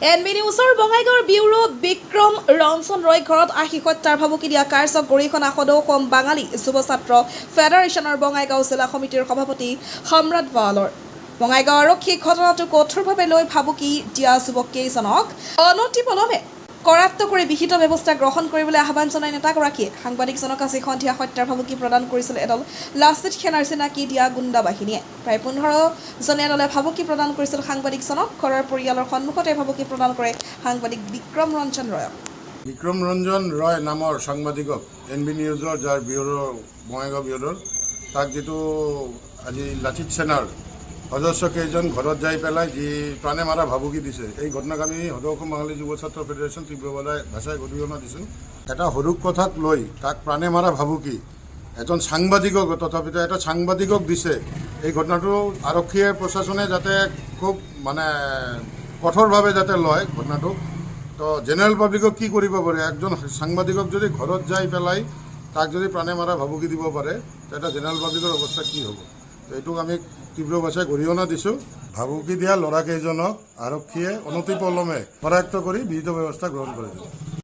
NB নিউজৰ বঙাইগাঁৱৰ bureau Vikram Ranjan ৰয় ঘৰত আহি হত্যাৰ ভাবুকি দিয়া কাৰ্যক গৰিহণা সদৌ অসম বাঙালী যুৱ ছাত্ৰ ফেডাৰেশ্যনৰ বঙাইগাঁও জিলা সমিতিৰ সভাপতি সম্ৰাট বৰালৰ। বঙাইগাঁও আৰক্ষীয়ে ঘটনাটো কঠোৰভাৱে লৈ ভাবুকি দিয়া যুৱককেইজনক অনতিপলমে কৰায়ত্ব কৰি বিহিত ব্যৱস্থা গ্ৰহণ কৰিবলৈ আহ্বান জনাই নেতাগৰাকীয়ে সাংবাদিকজনক আজি সন্ধিয়া হত্যাৰ ভাবুকি প্ৰদান কৰিছিল এদল লাচিত সেনাৰ চিনাকি দিয়া গুণ্ডা বাহিনীয়ে। প্ৰায় 15জনীয়া দলে ভাবুকি প্ৰদান কৰিছিল সাংবাদিকজনক। ঘৰৰ পৰিয়ালৰ সন্মুখতে ভাবুকি প্ৰদান কৰে সাংবাদিক বিক্ৰম ৰঞ্জন ৰয়ক। বিক্ৰম ৰঞ্জন ৰয় নামৰ সাংবাদিকক এনবি নিউজৰ যাৰ ব্যুৰো বঙাইগাঁও ব্যুৰোৰ তাক যিটো আজি লাচিত সেনাৰ সদস্য কেইজন ঘৰত যাই পেলাই যি প্ৰাণে মাৰা ভাবুকি দিছে, এই ঘটনাক আমি সদৌ অসম বাঙালী যুৱ ছাত্ৰ ফেডাৰেশ্যন তীব্ৰ ভাষাই গৰিহণা দিছোঁ। এটা সৰু কথাক লৈ তাক প্ৰাণে মাৰা ভাবুকি এজন সাংবাদিকক, তথাপিতো এটা সাংবাদিকক দিছে। এই ঘটনাটো আৰক্ষীয়ে প্ৰশাসনে যাতে খুব কঠোৰভাৱে যাতে লয় ঘটনাটো। তো জেনেৰেল পাব্লিকক কি কৰিব পাৰে, একজন সাংবাদিকক যদি ঘৰত যাই পেলাই তাক যদি প্ৰাণে মাৰা ভাবুকি দিব পাৰে, তেতিয়া জেনেৰেল পাব্লিকৰ অৱস্থা কি হ'ব? এইটোক আমি তীব্ৰ ভাষাই গৰিহণা দিছোঁ। ভাবুকি দিয়া ল'ৰাকেইজনক আৰক্ষীয়ে অনতিপলমে কৰায়ত্ব কৰি বিহিত ব্যৱস্থা গ্ৰহণ কৰিছে।